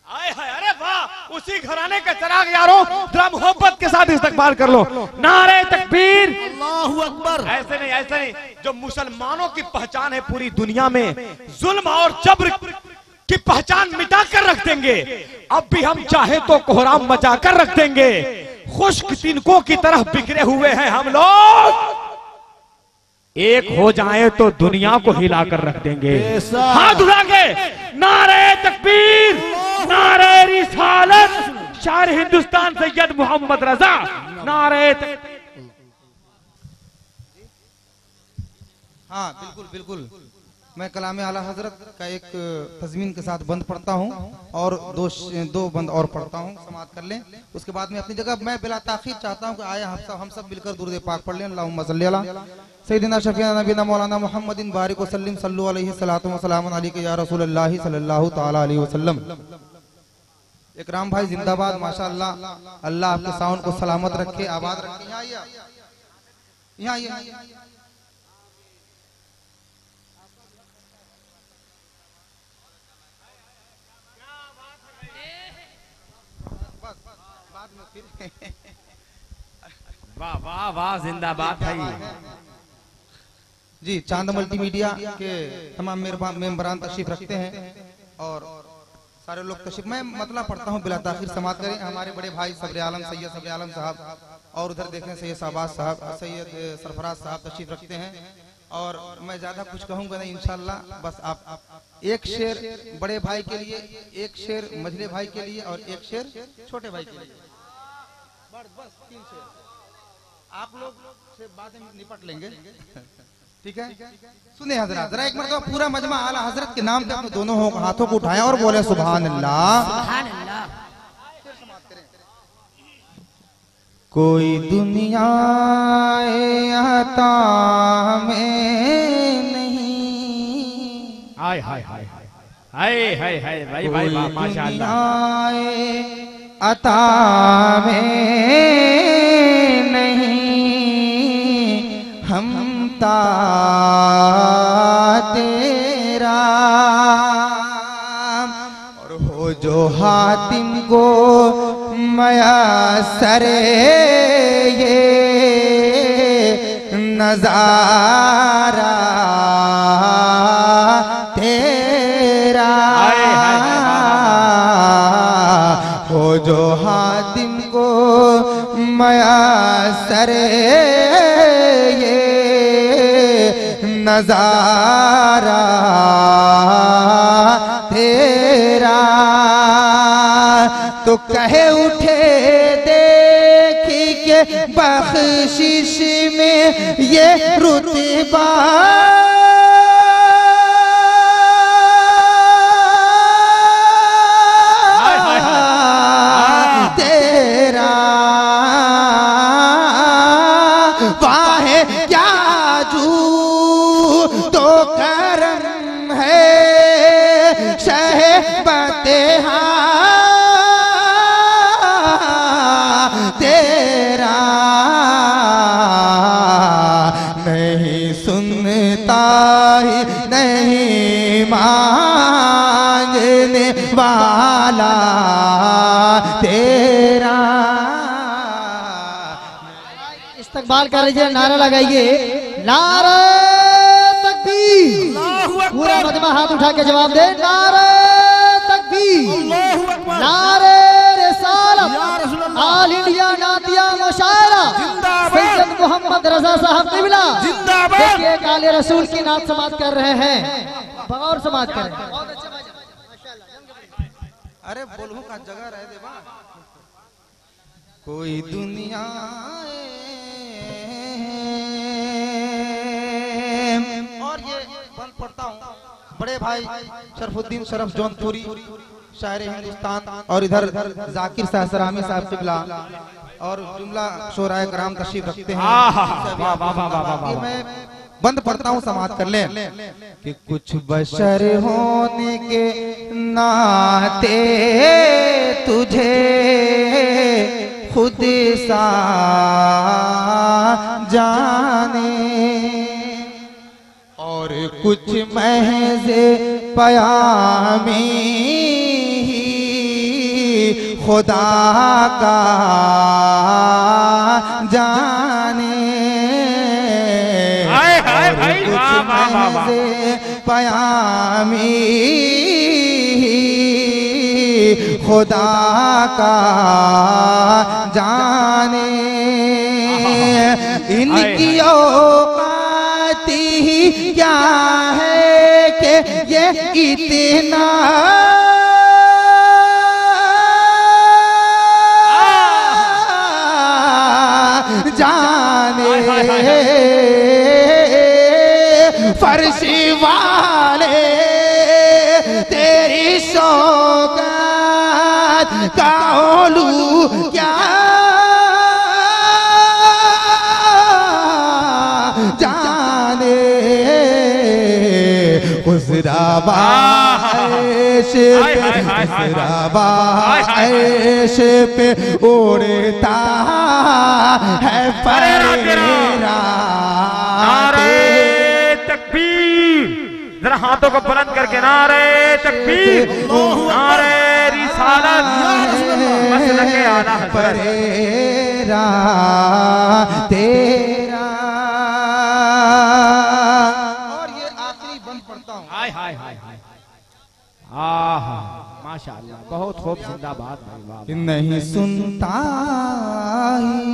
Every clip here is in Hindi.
आए हाय, अरे वाह, उसी घराने का चिराग यारों, जरा मोहब्बत के साथ इस्तकबाल कर लो। नारे तकबीर, अल्लाहु अकबर। ऐसे नहीं, ऐसे नहीं। जो मुसलमानों की पहचान है पूरी दुनिया में, जुल्म और जबर की पहचान मिटा कर रख देंगे। अब भी हम चाहे तो कोहराम मचा कर रख देंगे। खुश्क तिनकों की तरह बिखरे हुए हैं हम लोग, एक हो जाए तो दुनिया को हिलाकर रख देंगे। हाथ उठा के नारे तकबीर, नारे रिसालत, शायर हिंदुस्तान सैयद मोहम्मद रजा, नारे हाँ बिल्कुल बिल्कुल। मैं कलाम आला हजरत का एक तज़मीन के साथ बंद पढ़ता हूँ और दो बंद और पढ़ता हूँ, समाअत कर लें। उसके बाद में अपनी जगह मैं बिला ताखीर चाहता हूँ कि आए हम सब मिलकर दुरूद पाक पढ़ लें। अल्लाहुम्मा सल्ली अला सय्यिदिना शफीना नबीना मौलाना मुहम्मदिन बारिक वसल्लिम सल्लु अलैहि सलातु व सलामुन अलैका या रसूलल्लाह सल्लल्लाहु तआला अलैहि वसल्लम। इकराम भाई जिंदाबाद, माशाअल्लाह, अल्लाह आपके साउंड को सलामत रखे, आबाद रखे। यहाँ आइए। वाह वाह वाह, जिंदाबाद भाई जी। चांद मल्टीमीडिया के तमाम मेंबरान तशरीफ रखते हैं और सारे लोग तशरीफ, मैं मतलब पढ़ता हूँ बिला ताखीर, समाअत करें। हमारे बड़े भाई सब्र आलम सैयद सब्र आलम साहब और उधर देखें सैयद शाहबाज साहब, सैयद सरफराज साहब तशरीफ रखते हैं। और मैं ज्यादा कुछ कहूंगा नहीं, इंशाल्लाह बस आप एक शेर बड़े भाई के लिए, एक शेर मझले भाई के लिए और एक शेर छोटे भाई के लिए, बस 3 शेर आप लोग से बातें निपट लेंगे, ठीक है। सुने हजरत, जरा एक मरतबा पूरा मजमा आला हजरत के नाम पे अपने दोनों हाथों को उठाएं और बोले सुभान अल्लाह, सुभान अल्लाह। कोई दुनिया आता में नहीं, हाय हाय हाय हाय हाय हाय भाई भाई वाह, माशाअल्लाह। अता में नहीं हम ता तेरा, और हो जो हातिम को मयसर ये नजारा तेरा, हो जो हातिम को मयसर ये नजारा तेरा, तो कहे उठे देखी के बख्शिश में ये रुतबा तेरा, वाहे क्या जू तो करम है शहबते तेरा, नहीं सुनता ही नहीं मांगने वाला तेरा। इस्तकबाल कर लीजिए, नारा लगाइए, नारा तकबीर। पूरा मजमा हाथ उठा के जवाब दे, नारा तकबीर, नारे रिसालत, ऑल इंडिया नातिया मुशायरा सैयद मोहम्मद रजा साहब किबला जिंदाबाद। देखिए काले रसूल की नात समाअत कर रहे हैं, बगौर समाअत करें। अरे बोलूं का जगह रह दे बा। कोई दुनिया और ये बंद पढ़ता हूँ, बड़े भाई शरफुद्दीन शरफ जौनपुरी शायर हिंदुस्तान और इधर जाकिर सहसरामी साहब किबला और जुमला शोराए कराम तशरीफ रखते हैं। ये मैं बंद पढ़ता हूँ, समाअत कर लें कि कुछ बशर होने के नाते तुझे खुद सा जाने, और कुछ महज पयामी ही खुदा का जाने पयामी खुदा का जाने इनकी औकात ही क्या है कि ये इतना जाने फर्शी वाले तेरी शौकत का ओलू क्या जाने उसरा बाश पे उड़ता है परेरा। जरा हाथों को बुलंद करके नारे तकबीर, नारे रिसालत, मसलके आला हज़रत परेरा तेरा। और ये आखिरी बंद पढ़ता हूँ। हाय हाय हाय हाय, आहा माशाअल्लाह, बहुत खूब, जिंदाबाद भाई, वाह। नहीं सुनता ही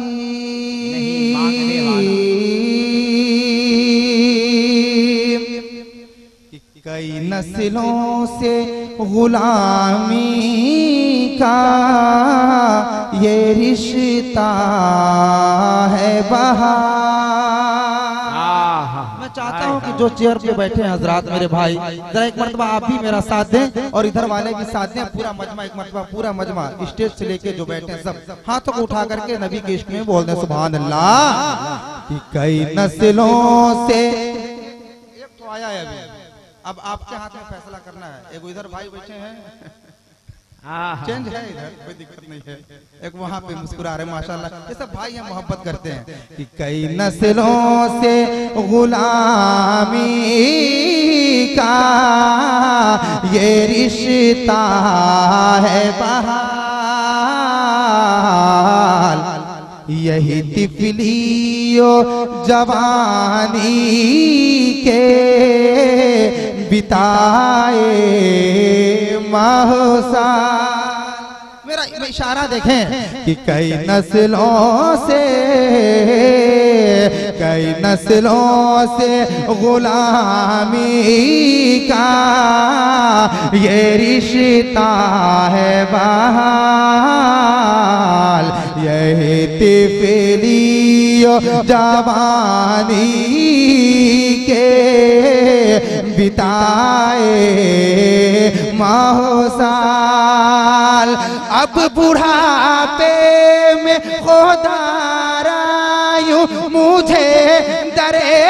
कई नस्लों से गुलामी का ये रिश्ता है बहार। मैं चाहता हूँ कि जो चेयर पे बैठे हैं हजरात मेरे भाई, जरा एक मरतबा आप भी मेरा साथ दें और इधर वाले भी साथ दें। पूरा मजमा, एक मरतबा पूरा मजमा, स्टेज से लेके जो बैठे हैं सब हाथों को उठा करके नबी के इश्क में बोल दें सुभान अल्लाह। कि कई नस्लों से एक तो आया है अभी, अब आपके हाथ में फैसला करना है। एक इधर भाई बैठे हैं, चेंज है इधर, कोई दिक्कत नहीं है। एक वहां पे मुस्कुरा रहे माशाल्लाह, ये सब भाई हैं, मोहब्बत करते हैं। कि कई नस्लों से गुलामी का ये रिश्ता है बहाल। यही तिफलियो जवानी के बिताए महसा। मेरा इशारा देखें कि कई नस्लों से गुलामी का ये रिश्ता है बहाल। यही तिफलियो जवानी के बिताए महसाल। अब बुढ़ापे में खुदारा यूं मुझे डरे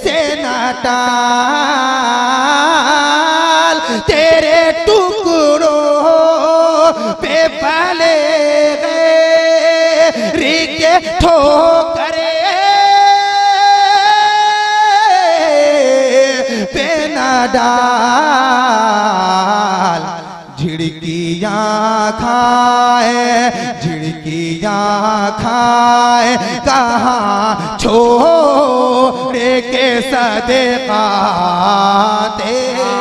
से न टाल। तेरे टुकड़ों पे पले के ठोकरे पे न डाल। झिड़कियाँ खाए कहाँ छोड़े के सदका तेरा।